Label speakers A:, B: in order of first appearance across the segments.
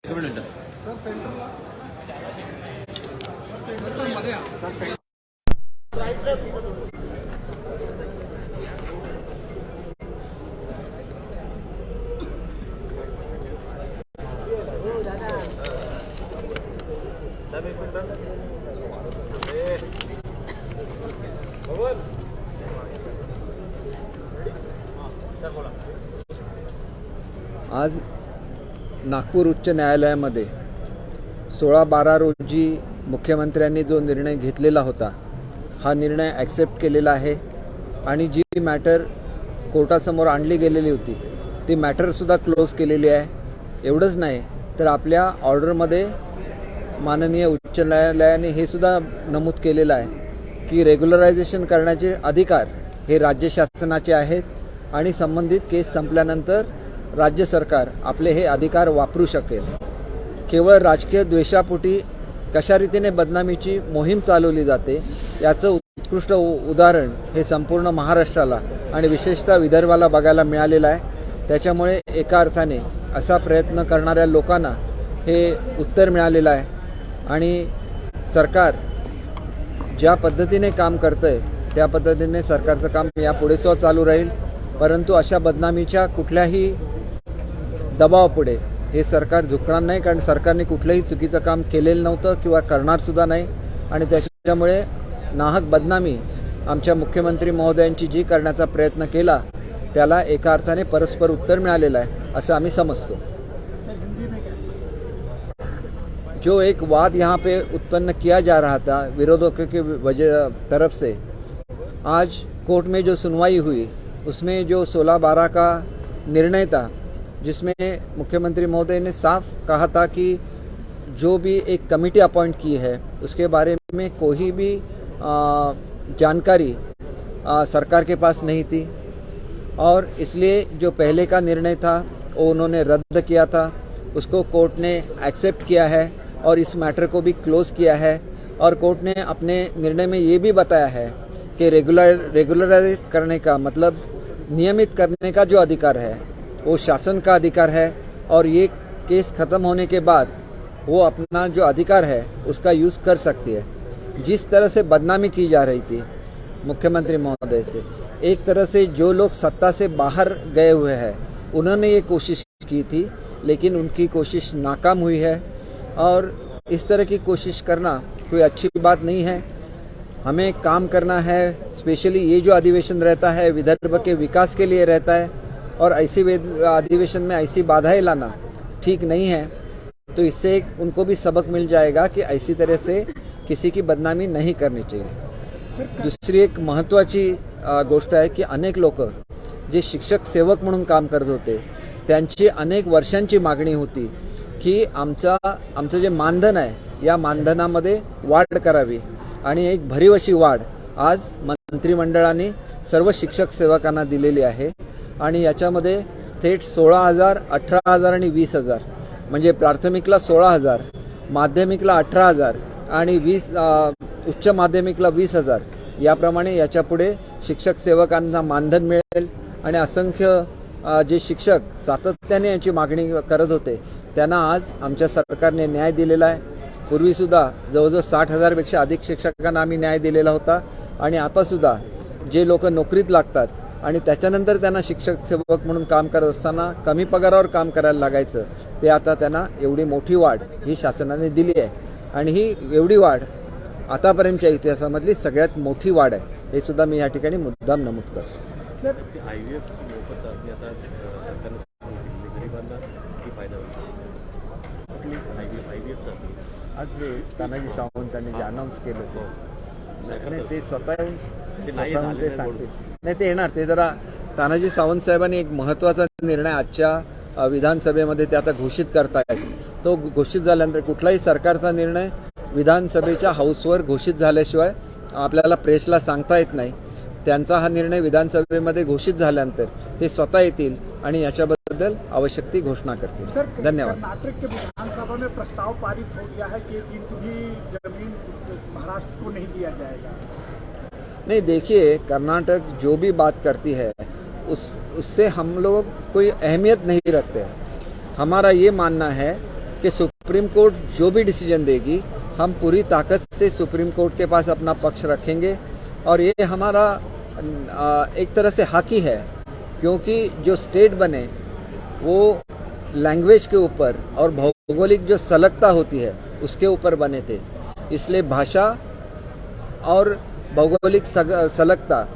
A: एक मिनिट
B: आज नागपूर उच्च न्यायालयामध्ये 16/12 रोजी मुख्यमंत्र्यांनी जो निर्णय घेतलेला होता हा निर्णय ॲक्सेप्ट केलेला आहे आणि जी मॅटर कोर्टासमोर आणली गेलेली होती ती मॅटरसुद्धा क्लोज केलेली आहे। एवढंच नाही तर आपल्या ऑर्डरमध्ये माननीय उच्च न्यायालयाने हे सुद्धा नमूद केलेलं आहे की रेग्युलरायझेशन करण्याचे अधिकार हे राज्य शासनाचे आहेत आणि संबंधित केस संपल्यानंतर राज्य सरकार आपले हे अधिकार वापरू शकेल। केवळ राजकीय द्वेषापोटी कशा रीतीने बदनामीची मोहीम चालवली जाते याचं उत्कृष्ट उदाहरण हे संपूर्ण महाराष्ट्राला आणि विशेषतः विदर्भाला बघायला मिळालेलं आहे। त्याच्यामुळे एका अर्थाने असा प्रयत्न करणाऱ्या लोकांना हे उत्तर मिळालेलं आहे आणि सरकार ज्या पद्धतीने काम करतंय त्या पद्धतीने सरकारचं काम यापुढे सुद्धा चालू राहील। परंतु अशा बदनामीच्या कुठल्याही दबावापुढे हे सरकार झुकणार नाही, कारण सरकारने कुठलंही चुकीचं काम केलेलं नव्हतं किंवा करणारसुद्धा नाही आणि त्याच्यामुळे नाहक बदनामी आमच्या मुख्यमंत्री महोदयांची जी करण्याचा प्रयत्न केला त्याला एका अर्थाने परस्पर उत्तर मिळालेलं आहे असं आम्ही समजतो। जो एक वाद यहाँ पे उत्पन्न किया जा रहा था विरोधकों की वजह तरफ से, आज कोर्ट में जो सुनवाई हुई उसमें जो 16/12 का निर्णय था जिसमें मुख्यमंत्री महोदय ने साफ कहा था कि जो भी एक कमेटी अपॉइंट की है उसके बारे में कोई भी जानकारी सरकार के पास नहीं थी और इसलिए जो पहले का निर्णय था वो उन्होंने रद्द किया था, उसको कोर्ट ने एक्सेप्ट किया है और इस मैटर को भी क्लोज़ किया है। और कोर्ट ने अपने निर्णय में ये भी बताया है कि रेगुलराइज करने का मतलब नियमित करने का जो अधिकार है वो शासन का अधिकार है और ये केस ख़त्म होने के बाद वो अपना जो अधिकार है उसका यूज़ कर सकती है। जिस तरह से बदनामी की जा रही थी मुख्यमंत्री महोदय से, एक तरह से जो लोग सत्ता से बाहर गए हुए हैं उन्होंने ये कोशिश की थी लेकिन उनकी कोशिश नाकाम हुई है और इस तरह की कोशिश करना कोई अच्छी बात नहीं है। हमें काम करना है, स्पेशली ये जो अधिवेशन रहता है विदर्भ के विकास के लिए रहता है और ऐसी अधिवेशन में ऐसी बाधाएं लाना ठीक नहीं है। तो इससे उनको भी सबक मिल जाएगा कि ऐसी तरह से किसी की बदनामी नहीं करनी चाहिए। दुसरी एक महत्त्वाची गोष्ट आहे की अनेक लोक जे शिक्षक सेवक म्हणून काम करत होते त्यांची अनेक वर्षांची मागणी होती की आमचं जे मानधन आहे या मानधनामध्ये वाढ करावी आणि एक भरीव अशी वाढ आज मंत्रिमंडळाने सर्व शिक्षक सेवकांना दिलेली आहे आणि याच्यामध्ये थेट 16,000, 18,000 आणि 20,000 म्हणजे प्राथमिकला 16,000, माध्यमिकला 18,000 आणि उच्च माध्यमिकला 20,000 याप्रमाणे याच्यापुढे शिक्षक सेवकांना मानधन मिळेल आणि असंख्य जे शिक्षक सातत्याने याची मागणी करत होते त्यांना आज आमच्या सरकारने न्याय दिलेला आहे। पूर्वीसुद्धा जवळजवळ 60,000 पेक्षा अधिक शिक्षकांना आम्ही न्याय दिलेला होता आणि आतासुद्धा जे लोक नोकरीत लागतात आणि त्याच्यानंतर त्यांना शिक्षक सेवक म्हणून काम करत असताना कमी पगारावर काम करायला लागायचं ते आता त्यांना एवढी मोठी वाढ ही शासनाने दिली आहे आणि ही एवढी वाढ आतापर्यंतच्या इतिहासामधली सगळ्यात मोठी वाढ आहे हे सुद्धा मी या ठिकाणी मुद्दाम नमूद करतो। आज तानाजी सावंतांनी जे अनाऊन्स केलं नाही ते स्वतःहून ते सांगते नाही ते येणार ते जरा तानाजी सावंत साहेबांनी एक महत्त्वाचा निर्णय आजच्या विधानसभेमध्ये ते आता घोषित करतायत। तो घोषित झाल्यानंतर कुठलाही सरकारचा निर्णय विधानसभेच्या हाऊसवर घोषित झाल्याशिवाय आपल्याला प्रेसला सांगता येत नाही। त्यांचा हा निर्णय विधानसभेमध्ये घोषित झाल्यानंतर ते स्वतः येतील आणि याच्याबद्दल आवश्यक ती घोषणा करतील। धन्यवाद।
C: कर्नाटक के विधानसभा में प्रस्ताव पारित हो गया है कि भी जमीन महाराष्ट्र को नहीं दिया जाएगा।
B: नहीं देखिए, कर्नाटक जो भी बात करती है उससे हम लोग कोई अहमियत नहीं रखते हैं। हमारा ये मानना है कि सुप्रीम कोर्ट जो भी डिसीजन देगी हम पूरी ताकत से सुप्रीम कोर्ट के पास अपना पक्ष रखेंगे और ये हमारा एक तरह से हक ही है, क्योंकि जो स्टेट बने वो लैंग्वेज के ऊपर और भौगोलिक जो सलगता होती है उसके ऊपर बने थे। इसलिए भाषा और भौगोलिक सलगता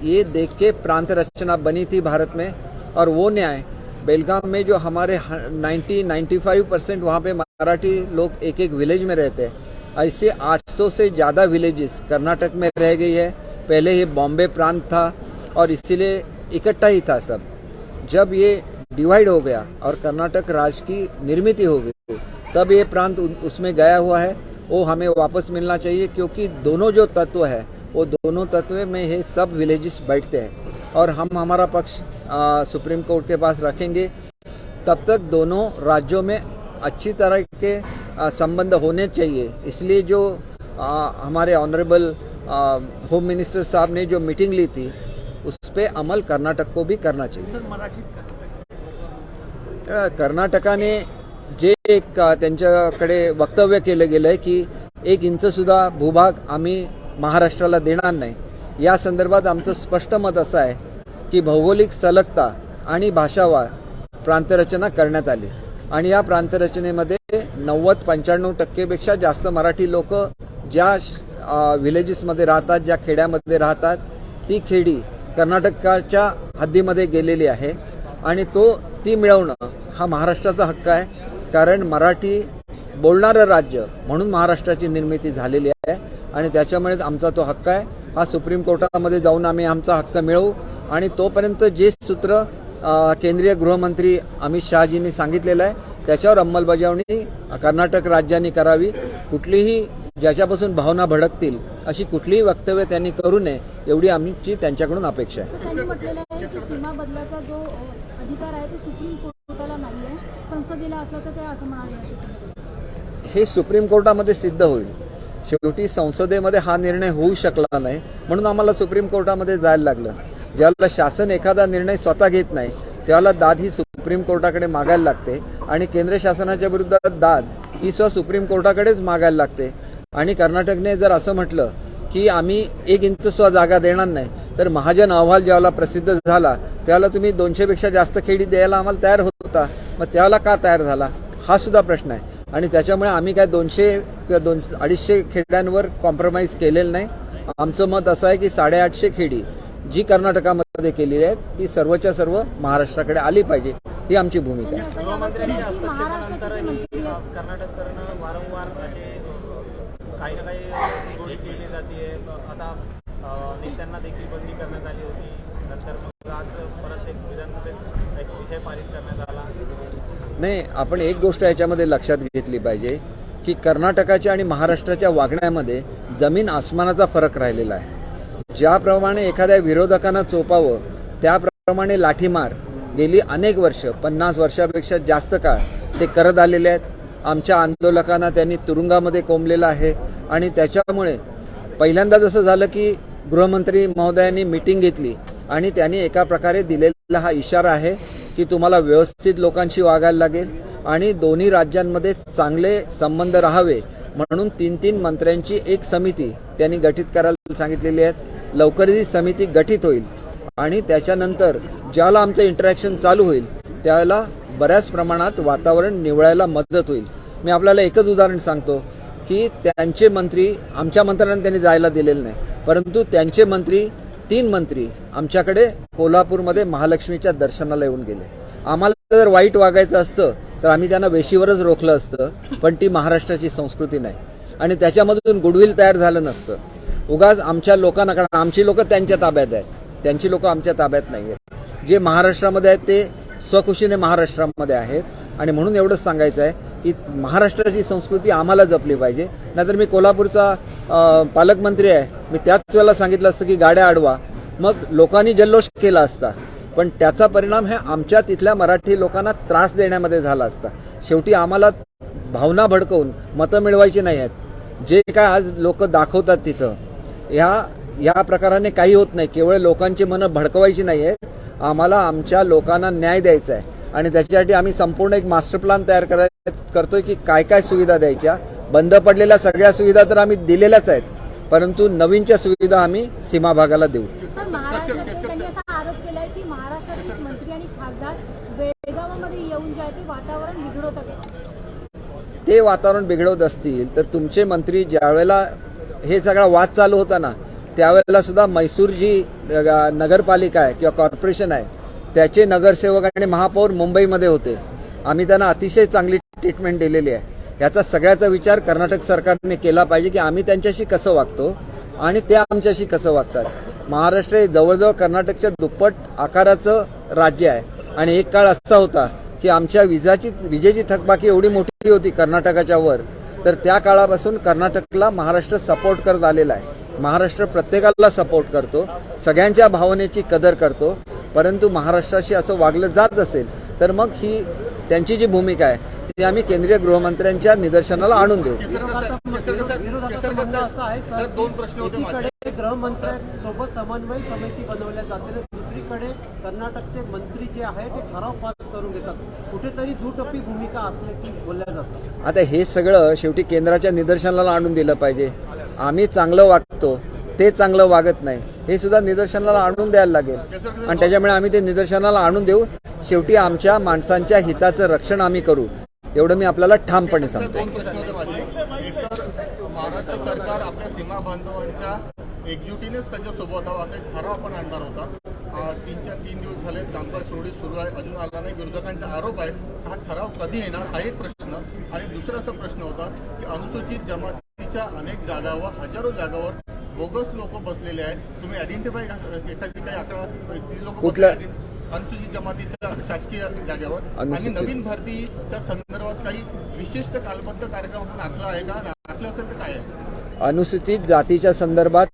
B: ये देख के प्रांत रचना बनी थी भारत में। और वो न्याय बेलगाम में जो हमारे 95% वहाँ पे मराठी लोग एक एक विलेज में रहते हैं, ऐसे 800 से ज़्यादा विलेजेस कर्नाटक में रह गई है। पहले ये बॉम्बे प्रांत था और इसीलिए इकट्ठा ही था सब। जब ये डिवाइड हो गया और कर्नाटक राज्य की निर्मित हो गई तब ये प्रांत उसमें गया हुआ है, वो हमें वापस मिलना चाहिए, क्योंकि दोनों जो तत्व है वो दोनों तत्व में ये सब विलेजेस बैठते हैं और हम हमारा पक्ष सुप्रीम कोर्ट के पास रखेंगे। तब तक दोनों राज्यों में अच्छी तरह के संबंध होने चाहिए। इसलिए जो हमारे ऑनरेबल होम मिनिस्टर साहब ने जो मीटिंग ली थी उस पर अमल कर्नाटक को भी करना चाहिए। कर्नाटकाने जे एक त्यांच्याकडे वक्तव्य केलं गेलं आहे की 1 इंचसुद्धा भूभाग आम्ही महाराष्ट्राला देणार नाही, या संदर्भात आमचं स्पष्ट मत असं आहे की भौगोलिक सलगता आणि भाषावार प्रांतरचना करण्यात आली आणि या प्रांतरचनेमध्ये 90-95% पेक्षा जास्त मराठी लोक ज्या विलेजेसमध्ये राहतात, ज्या खेड्यामध्ये राहतात, ती खेडी कर्नाटकाच्या हद्दीमध्ये गेलेली आहे आणि ती मिळवणं हा महाराष्ट्राचा हक्क आहे। कारण मराठी बोलणारं राज्य म्हणून महाराष्ट्राची निर्मिती झालेली आहे आणि त्याच्यामुळे आमचा तो हक्क आहे। हा सुप्रीम कोर्टामध्ये जाऊन आम्ही आमचा हक्क मिळवू आणि तोपर्यंत जे सूत्र केंद्रीय गृहमंत्री अमित शहाजींनी सांगितलेलं आहे त्याच्यावर अंमलबजावणी कर्नाटक राज्याने करावी। कुठलीही ज्याच्यापासून भावना भडकतील अशी कुठलीही वक्तव्य त्यांनी करू नये एवढी आमची त्यांच्याकडून अपेक्षा आहे।
A: त्यांनी म्हटलेलं आहे की सीमा बदलाचा जो अधिकार आहे तो सुप्रीम कोर्टाला नाही आहे, संसदेला असला तर ते असं म्हणाले।
B: हे सुप्रीम कोर्टामध्ये सिद्ध होईल। शेवटी संसदेमध्ये हा निर्णय होऊ शकला नाही म्हणून आम्हाला सुप्रीम कोर्टामध्ये जायला लागलं। ज्यावेळेला शासन एखादा निर्णय स्वतः घेत नाही त्यावेळेला दाद ही सुप्रीम कोर्टाकडे मागायला लागते आणि केंद्र शासनाच्या विरुद्धात दाद ही सुप्रीम कोर्टाकडेच मागायला लागते। आणि कर्नाटकने जर असं म्हटलं की आम्ही 1 इंच जागा देणार नाही तर महाजन अहवाल ज्यावेळेला प्रसिद्ध झाला त्यावेळेला तुम्ही 200 पेक्षा जास्त खेडी द्यायला आम्हाला तयार होता, मग त्यावेळेला का तयार झाला हा सुद्धा प्रश्न आहे। आणि त्याच्यामुळे आम्ही काय 200 किंवा 250 खेड्यांवर कॉम्प्रोमाइज केलेलं नाही। आमचं मत असं आहे की 850 खेडी जी कर्नाटकामध्ये केलेली आहेत ती सर्वच्या सर्व महाराष्ट्राकडे आली पाहिजे, ही आमची भूमिका आहे।
D: कर्नाटक करणं वारंवार असे काही ना काही गोळी केली जाते। आता नेत्यांना देखील बंदी करण्यात आली होती, नंतर मग आज परत एक विधानसभेत एक विषय पारित करण्यात आला।
B: नाही, आपण एक गोष्ट याच्यामध्ये लक्षात घेतली पाहिजे की कर्नाटकाच्या आणि महाराष्ट्राच्या वागण्यामध्ये जमीन आसमानाचा फरक राहिलेला आहे। ज्याप्रमाणे एखाद्या विरोधकांना चोपावं त्याप्रमाणे लाठीमार गेली अनेक वर्ष 50 वर्षापेक्षा जास्त काळ ते करत आलेले आहेत। आमच्या आंदोलकांना त्यांनी तुरुंगामध्ये कोंबलेलं आहे आणि त्याच्यामुळे पहिल्यांदा जसं झालं की गृहमंत्री महोदयांनी मीटिंग घेतली आणि त्यांनी एका प्रकारे दिलेला हा इशारा आहे की तुम्हाला व्यवस्थित लोकांशी वागायला लागेल आणि दोन्ही राज्यांमध्ये चांगले संबंध राहावे म्हणून 3-3 मंत्र्यांची एक समिती त्यांनी गठीत करायला सांगितलेली आहे। लवकरच ही समिती गठीत होईल आणि त्याच्यानंतर ज्याला आमचं इंटरॅक्शन चालू होईल त्याला बऱ्याच प्रमाणात वातावरण निवळायला मदत होईल। मी आपल्याला एकच उदाहरण सांगतो की त्यांचे मंत्री, आमच्या मंत्र्यांना त्यांनी जायला दिलेलं नाही, परंतु त्यांचे मंत्री 3 मंत्री आमच्याकडे कोल्हापूरमध्ये महालक्ष्मीच्या दर्शनाला येऊन गेले। आम्हाला जर वाईट वागायचं असतं तर आम्ही त्यांना वेशीवरच रोखलं असतं, पण ती महाराष्ट्राची संस्कृती नाही आणि त्याच्यामधून गुडविल तयार झालं नसतं। उगाच आमच्या लोकांना, कारण आमची लोक त्यांच्या ताब्यात आहेत, त्यांची लोक आमच्या ताब्यात नाही आहेत। जे महाराष्ट्रामध्ये आहेत ते स्वखुशीने महाराष्ट्रामध्ये आहेत आणि म्हणून एवढंच सांगायचं आहे की महाराष्ट्राची संस्कृती आम्हाला जपली पाहिजे। नाहीतर मी कोल्हापूरचा पालकमंत्री आहे, मी त्याच वेळेला सांगितलं असतं की गाड्या अडवा, मग लोकांनी जल्लोष केला असता, पण त्याचा परिणाम हे आमच्या तिथल्या मराठी लोकांना त्रास देण्यामध्ये झाला असता। शेवटी आम्हाला भावना भडकवून मतं मिळवायची नाही आहेत। जे काय आज लोक दाखवतात तिथं या प्रकाराने काही होत नाही। केवळ लोकांची मनं भडकवायची नाही आहेत, आम्हाला आमच्या लोकांना न्याय द्यायचा आहे आणि त्याच्यासाठी आम्ही संपूर्ण एक मास्टर प्लॅन तयार करायला करतोय की काय काय सुविधा द्यायच्या. बंद पडलेल्या सगळ्या सुविधा तर आम्ही दिलेल्याच आहेत, परंतु नवीनच्या सुविधा आम्ही सीमा भागाला देऊ.
A: सर, महाराष्ट्रात त्यांनी असा आरोप केलाय की महाराष्ट्रातील मंत्री आणि खासदार बेळगावामध्ये येऊन जे आहे ते वातावरण बिघडवतात आहे.
B: ते वातावरण बिघडवत असतील तर तुमचे मंत्री ज्यावेळेला हे सगळा वाद चालू होता ना, त्यावेळेला सुद्धा म्हैसूर जी नगरपालिका आहे किंवा कॉर्पोरेशन आहे त्याचे नगरसेवक आणि महापौर मुंबईमध्ये होते. आम्ही त्यांना अतिशय चांगली ट्रीटमेंट दिलेली आहे. याचा सगळ्याचा विचार कर्नाटक सरकारने केला पाहिजे की आम्ही त्यांच्याशी कसं वागतो आणि ते आमच्याशी कसं वागतात. महाराष्ट्र हे जवळजवळ कर्नाटकच्या दुप्पट आकाराचं राज्य आहे आणि एक काळ असा होता की आमच्या विजेची थकबाकी एवढी मोठी होती कर्नाटकाच्या वर, तर त्या काळापासून कर्नाटकला महाराष्ट्र सपोर्ट करत आलेला आहे. महाराष्ट्र प्रत्येकाला सपोर्ट करतो, सगळ्यांच्या भावनेची कदर करतो, परंतु महाराष्ट्राशी असं वागलं जात असेल तर मग ही त्यांची जी भूमिका आहे ती आम्ही केंद्रीय गृहमंत्र्यांच्या निदर्शनाला आणून देऊ.
E: दोन प्रश्न होते. एकीकडे गृहमंत्र्यांसोबत समन्वय समिती बनवल्या जाते, दुसरीकडे कर्नाटकचे मंत्री जे आहे ते ठराव पास करून घेतात. कुठेतरी दुटप्पी भूमिका असल्याची बोलल्या जातात.
B: आता हे सगळं शेवटी केंद्राच्या निदर्शनाला आणून दिलं पाहिजे. आम्ही चांगलं वागतो, ते चांगलं वागत नाही, हे सुद्धा निदर्शनाला आणून द्यायला लागेल आणि त्याच्यामुळे आम्ही ते निदर्शनाला आणून देऊ. शेवटी आमच्या माणसांच्या हिताचं रक्षण आम्ही करू, एवढं मी आपल्याला ठामपणे सांगतो.
E: दोन प्रश्न होते माझे. एक तर महाराष्ट्र सरकार आपल्या सीमा बांधवांच्या एकजुटीनेच त्यांच्या सोबत हवं असा एक ठराव पण आणणार होता. 3 दिवस झाले कामकाज सुरू आहे, अजून आला नाही. विरोधकांचा आरोप आहे. हा ठराव कधी येणार हा एक प्रश्न. आणि दुसरा असा प्रश्न होता की अनुसूचित जमातीच्या अनेक जागावर, हजारो जागावर बोगस लोक बसलेले आहेत. तुम्ही आयडेंटिफाय एखादी काही आकडा लोक
B: कुठल्या
E: अनुसूचित जमातीच्या शासकीय जागेवर आणि नवीन भरतीच्या संदर्भात काही विशिष्ट कालबद्ध कार्यक्रम आपण आखला आहे का? आखलं असेल तर काय आहे?
B: अनुसूचित जातीच्या संदर्भात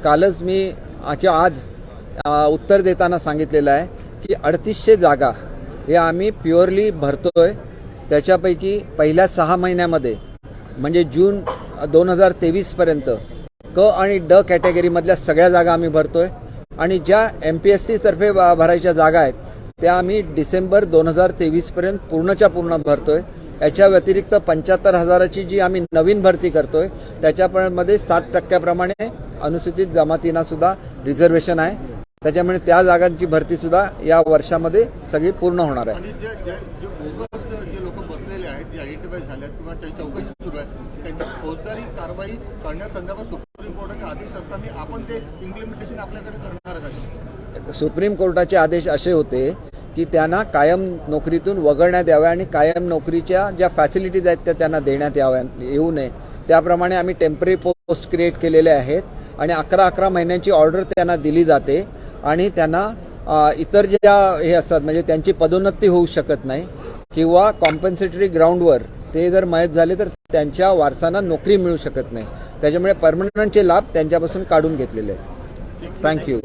B: कालच मी किंवा आज उत्तर देताना सांगितलेलं आहे की 3800 जागा हे आम्ही प्युअरली भरतोय. त्याच्यापैकी पहिल्या 6 महिन्यामध्ये म्हणजे जून 2023 पर्यंत क आणि ड कॅटेगरीमधल्या सगळ्या जागा आम्ही भरतोय आणि ज्या MPSC तर्फे भरायच्या जागा आहेत त्या आम्ही डिसेंबर 2023 पर्यंत पूर्णच्या पूर्ण भरतोय. याच्या व्यतिरिक्त 75,000ची जी आम्ही नवीन भरती करतोय त्याच्यामध्ये 7% अनुसूचित जमातींना सुद्धा रिझर्वेशन आहे. त्याच्यामुळे त्या जागांची भरती सुद्धा या वर्षामध्ये सगळी पूर्ण होणार आहे.
E: आणि जे बोगस जे लोक बसलेले आहेत ते आयडेंटिफाय झाल्यात किंवा त्याची चौकशी सुरू आहे, त्यांची फौजदारी कारवाई करण्यासंदर्भात सुप्रीम कोर्टाचे आदेश असताना आपण ते इम्प्लिमेंटेशन आपल्याकडे करणार का?
B: सुप्रीम कोर्टाचे आदेश असे होते की त्यांना कायम नोकरीतून वगळण्यात याव्या आणि कायम नोकरीच्या ज्या फॅसिलिटीज आहेत त्या त्यांना देण्यात येऊ नये. त्याप्रमाणे आम्ही टेम्पररी पोस्ट क्रिएट केलेले आहेत आणि 11 महिन्यांची ऑर्डर त्यांना दिली जाते आणि त्यांना इतर ज्या हे असतात म्हणजे त्यांची पदोन्नती होऊ शकत नाही किंवा कॉम्पन्सेटरी ग्राउंडवर ते जर मयत झाले तर त्यांच्या वारसांना नोकरी मिळू शकत नाही. त्याच्यामुळे परमनंटचे लाभ त्यांच्यापासून काढून घेतलेले आहेत. थँक्यू.